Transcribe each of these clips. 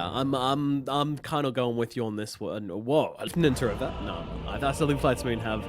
Yeah, I'm kind of going with you on this one. Whoa, I didn't enter it. No, I still think FlytoMoon have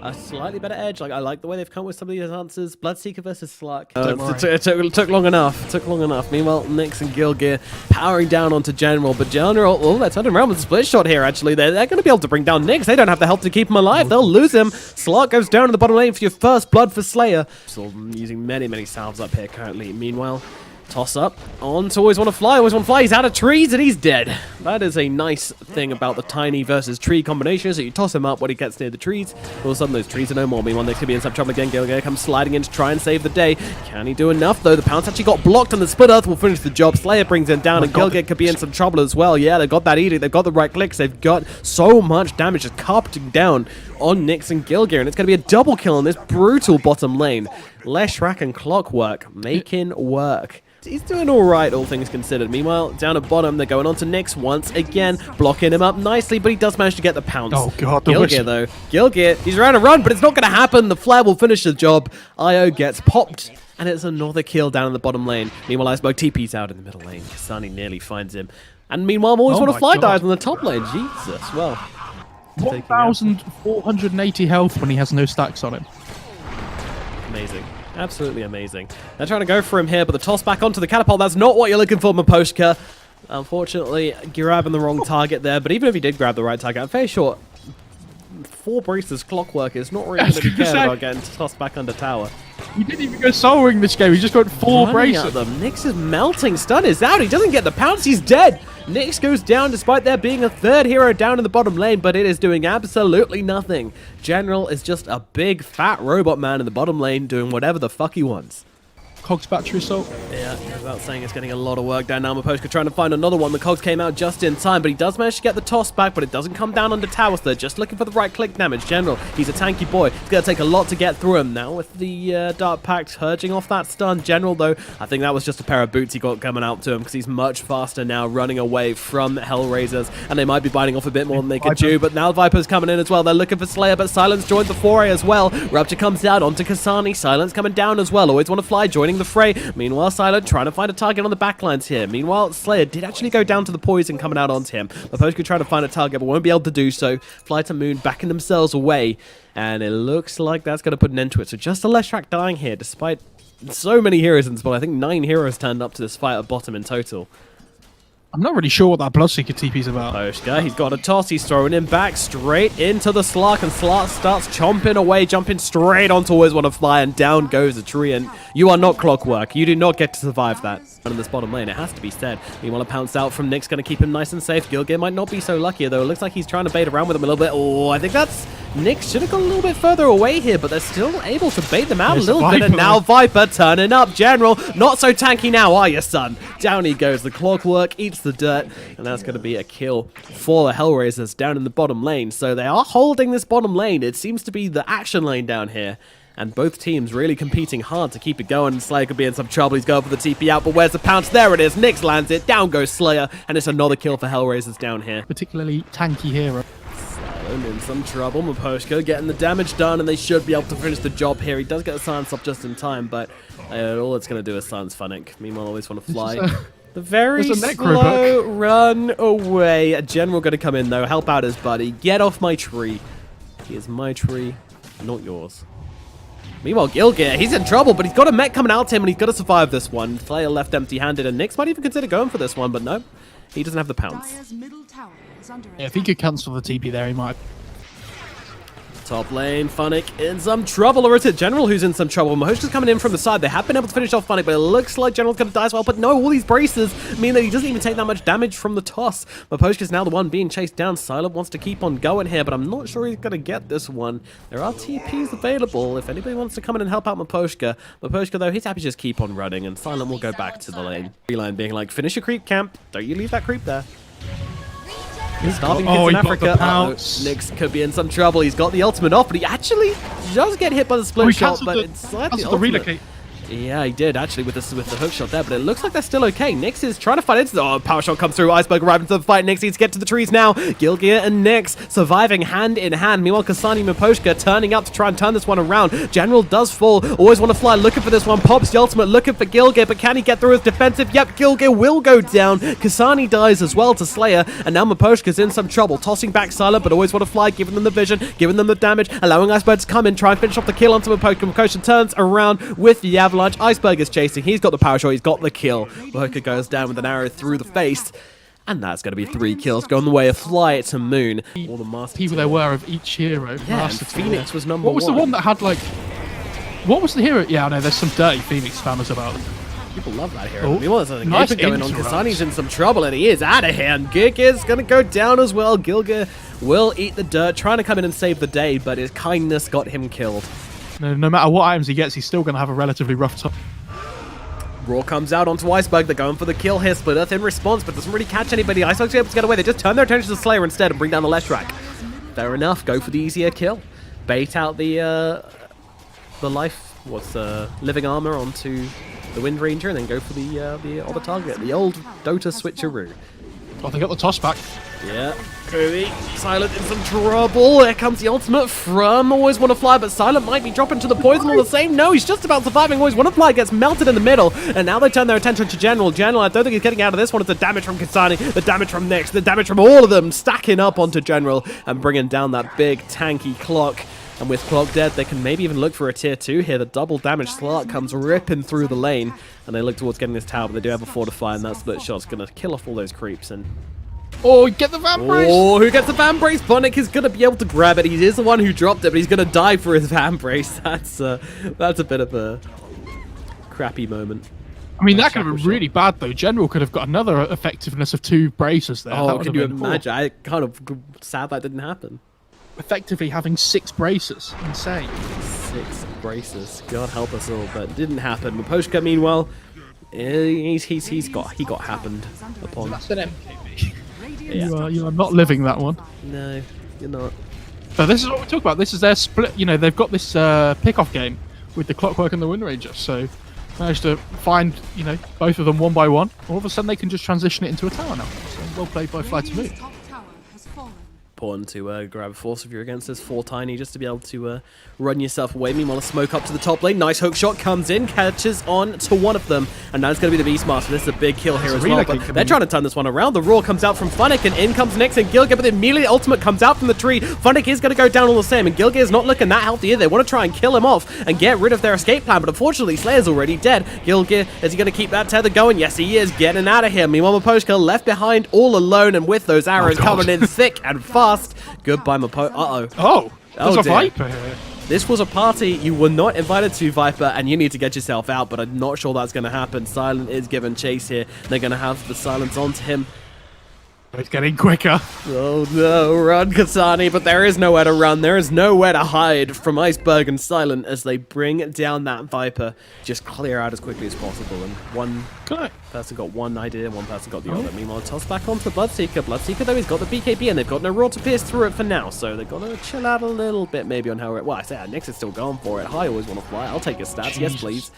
a slightly better edge. Like, I like the way they've come with some of these answers. Bloodseeker versus Slug. It took long enough. Took long enough. Meanwhile, Nyx and Gilgear powering down onto General. But General, oh, they're turning around with a split shot here, actually. They're going to be able to bring down Nyx. They don't have the health to keep him alive. They'll lose him. Slug goes down in the bottom lane for your first blood for Slayer. Still using many salves up here currently. Meanwhile, toss up on to Always Wanna Fly. Always Wanna Fly. He's out of trees and he's dead. That is a nice thing about the tiny versus tree combination. So you toss him up when he gets near the trees. All of a sudden, those trees are no more. Meanwhile, they could be in some trouble again. Gilgear comes sliding in to try and save the day. Can he do enough, though? The pounce actually got blocked and the Split Earth will finish the job. Slayer brings him down and Gilgear could be in some trouble as well. Yeah, they've got that edict. They've got the right clicks. They've got so much damage just carpeting down on Nyx and Gilgear. And it's going to be a double kill in this brutal bottom lane. Leshrac and Clockwork making work. He's doing all right, all things considered. Meanwhile, down at bottom, they're going on to Nyx once again, blocking him up nicely, but he does manage to get the pounce. Oh, God. Gilgear, though. Gilgear, he's around a run, but it's not going to happen. The flare will finish the job. IO gets popped, and it's another kill down in the bottom lane. Meanwhile, Icebug TP's out in the middle lane. Kasani nearly finds him. And meanwhile, Always Wanna Fly dies on the top lane. Jesus, well. 1,480 health when he has no stacks on him. Amazing. Absolutely amazing. They're trying to go for him here, but the toss back onto the catapult, that's not what you're looking for, Miposhka. Unfortunately, grabbing the wrong target there, but even if he did grab the right target, I'm fairly sure 4 braces Clockwork is not really going to be cared about getting tossed back under tower. He didn't even go soloing this game, he just got 4 braces. Nyx is melting, stun is out, he doesn't get the pounce, he's dead. Nyx goes down despite there being a third hero down in the bottom lane, but it is doing absolutely nothing. General is just a big fat robot man in the bottom lane doing whatever the fuck he wants. Cogs battery assault. Yeah, I was about saying it's getting a lot of work down now. Miposhka trying to find another one. The Cogs came out just in time, but he does manage to get the toss back, but it doesn't come down under towers. They're just looking for the right click damage. General, he's a tanky boy. It's going to take a lot to get through him now with the Dark Pact urging off that stun. General, though, I think that was just a pair of boots he got coming out to him because he's much faster now running away from Hellraisers, and they might be biting off a bit more than they could do, but now Viper's coming in as well. They're looking for Slayer, but Silence joins the foray as well. Rupture comes down onto Kasani. Silence coming down as well. Always Wanna Fly joining the fray. Meanwhile, Silent trying to find a target on the backlines here. Meanwhile, Slayer did actually go down to the poison coming out onto him. Miposhka trying to find a target, but won't be able to do so. FlytoMoon backing themselves away, and it looks like that's going to put an end to it. So just a Leshrac dying here, despite so many heroes in the spot. I think 9 heroes turned up to this fight at bottom in total. I'm not really sure what that Bloodseeker TP's about. Miposhka, he's got a toss, he's throwing him back straight into the Slark, and Slark starts chomping away, jumping straight onto Always Wanna Fly, and down goes a tree, and you are not Clockwork. You do not get to survive that. In this bottom lane, it has to be said. Meanwhile, a pounce out from Nyx, going to keep him nice and safe. Gilgear might not be so lucky, though. It looks like he's trying to bait around with him a little bit. Oh, I think that's... Nyx should have gone a little bit further away here, but they're still able to bait them out a little bit. And now Viper turning up. General, not so tanky now, are you, son? Down he goes. The Clockwork eats the dirt, and that's going to be a kill for the Hellraisers down in the bottom lane. So they are holding this bottom lane. It seems to be the action lane down here. And both teams really competing hard to keep it going. Slayer could be in some trouble. He's going for the TP out, but where's the pounce? There it is. Nyx lands it. Down goes Slayer, and it's another kill for Hellraisers down here. Particularly tanky hero. Silent in some trouble. Miposhka getting the damage done, and they should be able to finish the job here. He does get the silence up just in time, but all it's going to do is silence Funnick. Meanwhile, Always Wanna Fly. The very slow run away. A General going to come in, though. Help out his buddy. Get off my tree. He is my tree, not yours. Meanwhile, Gilgear, he's in trouble, but he's got a mech coming out to him, and he's got to survive this one. Slayer left empty-handed, and Nyx might even consider going for this one, but no, he doesn't have the pounce. Yeah, if he could cancel the TP there, he might. Top lane, Funnick in some trouble, or is it General who's in some trouble? Miposhka's coming in from the side. They have been able to finish off Funnick, but it looks like General's going to die as well. But no, all these braces mean that he doesn't even take that much damage from the toss. Miposhka's now the one being chased down. Silent wants to keep on going here, but I'm not sure he's going to get this one. There are TPs available if anybody wants to come in and help out Miposhka. Miposhka, though, he's happy to just keep on running, and Silent will go back to the lane. Line being like, finish your creep camp. Don't you leave that creep there. Starving kids in Africa. Nyx could be in some trouble. He's got the ultimate off, but he actually does get hit by the split shot, but it's the ultimate. Yeah, he did actually with the hook shot there, but it looks like they're still okay. Nyx is trying to fight into the power shot comes through. Iceberg arriving to the fight. Nyx needs to get to the trees now. Gilgear and Nyx surviving hand in hand. Meanwhile, Kasani Miposhka turning up to try and turn this one around. General does fall. Always want to fly, looking for this one. Pops the ultimate, looking for Gilgear, but can he get through his defensive? Yep, Gilgear will go down. Kasani dies as well to Slayer, and now Miposhka's in some trouble. Tossing back Silent, but always want to fly, giving them the vision, giving them the damage, allowing Iceberg to come in, try and finish off the kill onto Miposhka. Miposhka turns around with the avalanche. Iceberg is chasing. He's got the power shot. He's got the kill. Miposhka goes down with an arrow through the face. And that's going to be 3 kills going the way of FlytoMoon. All the master people there were of each hero. Yeah, and Phoenix was number 1. What was the one that had like... What was the hero? Yeah, I know, there's some dirty Phoenix spammers about. People love that hero. Meanwhile, there's an nice engagement going on. Kasani's in some trouble, and he is out of hand. Gilgear's going to go down as well. Gilgear will eat the dirt, trying to come in and save the day, but his kindness got him killed. No matter what items he gets, he's still going to have a relatively rough time. Raw comes out onto Iceberg. They're going for the kill here. Split Earth in response, but doesn't really catch anybody. Iceberg's able to get away. They just turn their attention to Slayer instead and bring down the Leshrac. Fair enough. Go for the easier kill. Bait out the living armor onto the Wind Ranger, and then go for the other target. The old Dota switcheroo. Oh, they got the toss back. Yeah. Kobe, Silent in some trouble. Here comes the ultimate from Always Want to Fly, but Silent might be dropping to the poison all the same. No, he's just about surviving. Always Want to Fly gets melted in the middle, and now they turn their attention to General. General, I don't think he's getting out of this one. It's the damage from Kasani, the damage from Nyx, the damage from all of them stacking up onto General and bringing down that big tanky clock. And with Clock dead, they can maybe even look for a tier 2 here. The double damage Slark comes ripping through the lane, and they look towards getting this tower, but they do have a fortify, and that split shot's going to kill off all those creeps. And oh, get the Van Brace! Oh, who gets the Van Brace? Vonic is going to be able to grab it. He is the one who dropped it, but he's going to die for his Van Brace. That's a bit of a crappy moment. I mean, that could have been really bad, though. General could have got another effectiveness of 2 braces there. Oh, can you imagine? I kind of sad that didn't happen. Effectively having 6 braces. Insane. 6 braces. God help us all, but it didn't happen. Miposhka, meanwhile, he got happened upon. That's an MKB. Yeah. You are not living that one. No, you're not. But this is what we talk about. This is their split. You know, they've got this pick-off game with the Clockwork and the Wind Ranger. So managed to find, you know, both of them one by one. All of a sudden, they can just transition it into a tower now. So well played by FlytoMoon. Important to grab a force if you're against this 4 tiny, just to be able to run yourself away. Meanwhile, a smoke up to the top lane. Nice hook shot comes in, catches on to one of them, and now it's going to be the Beastmaster. This is a big kill here as well, but they're trying to turn this one around. The Roar comes out from Funnick, and in comes Nyx and Gilgear, but immediately ultimate comes out from the tree. Funnick is going to go down all the same, and Gilgear is not looking that healthy either. They want to try and kill him off and get rid of their escape plan, but unfortunately, Slayer's already dead. Gilgear, is he going to keep that tether going? Yes, he is, getting out of here. Meanwhile, Miposhka left behind all alone, and with those arrows coming in thick and fast. Goodbye, Miposhka. Uh-oh. Oh, there's a Viper here. This was a party you were not invited to, Viper, and you need to get yourself out, but I'm not sure that's going to happen. Silent is given chase here. They're going to have the silence onto him. It's getting quicker. Oh no, run Kasani, but there is nowhere to run. There is nowhere to hide from Iceberg and Silent as they bring down that Viper. Just clear out as quickly as possible. And one person got one idea, one person got the other. Meanwhile, toss back onto the Bloodseeker. Bloodseeker, though, he's got the BKB, and they've got no Roar to pierce through it for now. So they've got to chill out a little bit maybe on how it... Well, I say Nyx is still going for it. I always want to fly. I'll take his stats. Yes, please.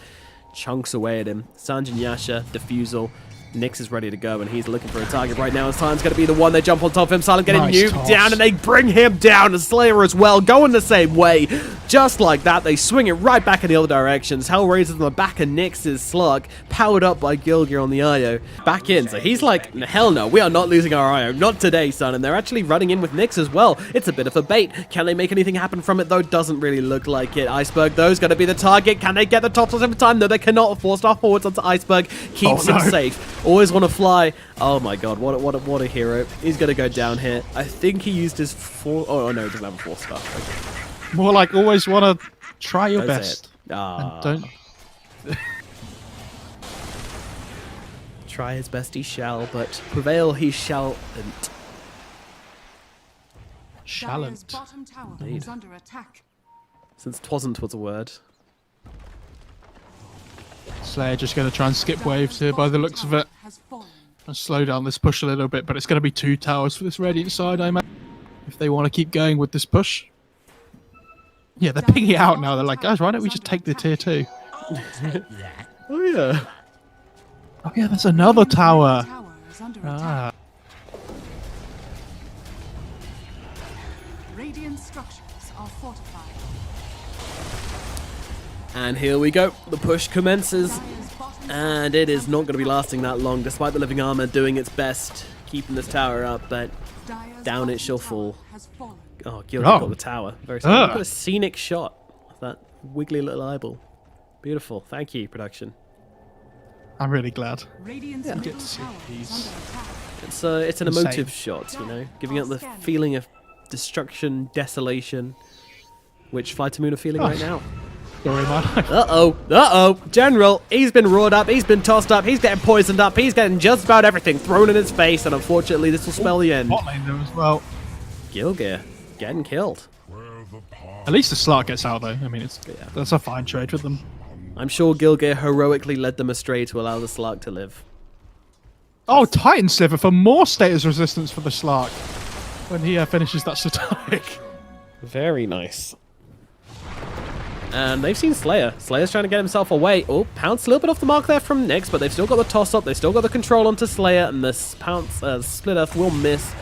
Chunks away at him. Sanjin Yasha, Diffusal. Nyx is ready to go, and he's looking for a target right now. And Silent's going to be the one. They jump on top of him. Silent getting nuked down, and they bring him down. And Slayer as well, going the same way. Just like that, they swing it right back in the other directions. Hellraisers on the back of Nyx's slug, powered up by Gilgear on the IO. Back in, so he's like, hell no, we are not losing our IO. Not today, son. And they're actually running in with Nyx as well. It's a bit of a bait. Can they make anything happen from it, though? Doesn't really look like it. Iceberg, though, is going to be the target. Can they get the top every time? No, they cannot. 4-star forwards onto Iceberg. Keeps him safe. Always want to fly. Oh my god, what a hero. He's going to go down here. I think he used his 4... Oh, no, he doesn't have a 4-star. Okay. More like always want to try your best. And don't... Try his best he shall, but prevail he shalln't. Indeed. Since twasn't was a word. Slayer just going to try and skip waves here by the looks of it. And slow down this push a little bit, but it's going to be 2 towers for this Radiant side, I imagine. If they want to keep going with this push. Yeah, they're picking it out now. They're like, guys, why don't we just take the tier 2? Oh yeah. Oh yeah, there's another tower. Tower is under attack. Ah. Radiant structures are fortified. And here we go. The push commences. Dire's bottom And it is not going to be lasting that long, despite the living armor doing its best, keeping this tower up, but Dire's down it bottom shall tower fall. has fallen. Oh, Gilda Oh. got the tower. Very simple. Look at a scenic shot of that wiggly little eyeball. Beautiful. Thank you, production. I'm really glad. Radiant's Get middle to see tower these. is under attack. It's an Insane. emotive shot, you know, giving out the feeling of destruction, desolation, which FlytoMoon are feeling right now. Story of my life. Uh-oh, General, he's been roared up, he's been tossed up, he's getting poisoned up, he's getting just about everything thrown in his face, and unfortunately this will spell the end. Bot lane there as well. Gilgear getting killed. At least the Slark gets out though. I mean, that's a fine trade with them. I'm sure Gilgear heroically led them astray to allow the Slark to live. Oh, Titan Sliver for more status resistance for the Slark when he finishes that Satanic. Very nice. And they've seen Slayer. Slayer's trying to get himself away. Oh, Pounce a little bit off the mark there from Nyx, but they've still got the toss-up. They've still got the control onto Slayer, and this Pounce Split Earth will miss.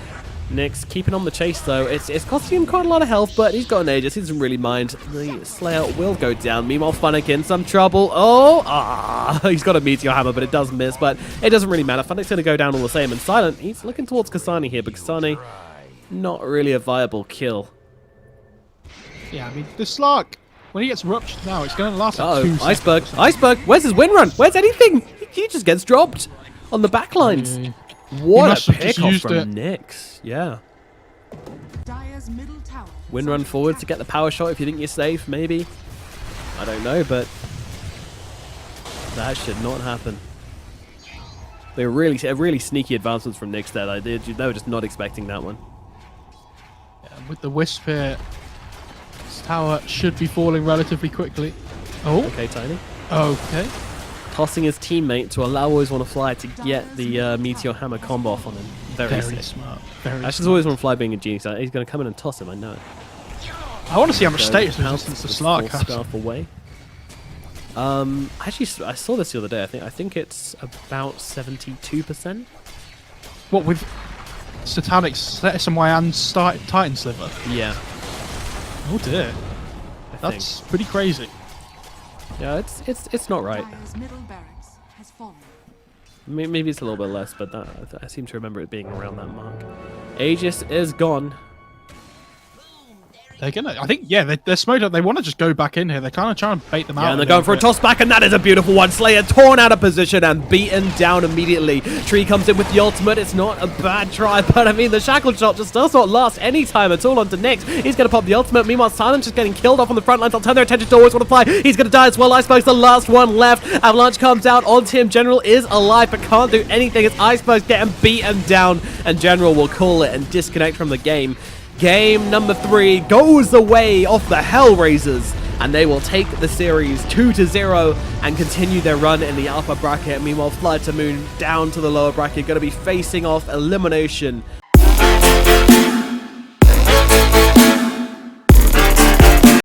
Nyx keeping on the chase, though. It's costing him quite a lot of health, but he's got an Aegis. He doesn't really mind. The Slayer will go down. Meanwhile, Funnick in some trouble. He's got a Meteor Hammer, but it does miss, but it doesn't really matter. Funnick's going to go down all the same. And Silent, he's looking towards Kasani here, but Kasani, not really a viable kill. Yeah, I mean, the Slark, when he gets ruptured now, it's going to last like 2 Iceberg. seconds. Iceberg, where's his win run? Where's anything? He just gets dropped on the backlines. Yeah. What must a have just pick off used from it. Nyx. Yeah. Dire's middle tower. Win is run under forward to attack. get the power shot if you think you're safe, maybe. I don't know, but that should not happen. They were really sneaky advancements from Nyx there. They were just not expecting that one. Yeah, with the Wisp here, this tower should be falling relatively quickly. Oh, Okay, Tiny. okay. Tossing his teammate to allow Always Wanna Fly to get the Meteor Hammer combo off on him. Very sick. smart. Very Ash's smart. Always Wanna Fly being a genius. He's going to come in and toss him, I know it. I want to see how much So, status Pounce resistance the with Slark full has. scarf away. Actually, I saw this the other day. I think it's about 72%. What with Satanic, SMY and Titan Sliver? Yeah, Oh dear, I that's pretty crazy. think. Yeah, it's not right. Dire's middle barracks has fallen. Maybe it's a little bit less, but I seem to remember it being around that mark. Aegis is gone. They're gonna, I think, yeah, they're smoked up. They want to just go back in here. They're kind of trying to bait them out. Yeah, and they're little going for a bit. toss back, and that is a beautiful one. Slayer torn out of position and beaten down immediately. Tree comes in with the ultimate. It's not a bad try, but I mean, the shackled shot just does not last any time at all onto Nyx. He's going to pop the ultimate. Meanwhile, Silence just getting killed off on the front lines. They'll turn their attention to Always Wanna Fly. He's going to die as well. Iceberg's the last one left. Avalanche comes out onto him. General is alive, but can't do anything as Iceberg's getting beaten down, and General will call it and disconnect from the game. Game number 3 goes the way of the Hellraisers, and they will take the series 2-0 and continue their run in the upper bracket. Meanwhile, FlytoMoon down to the lower bracket, going to be facing off elimination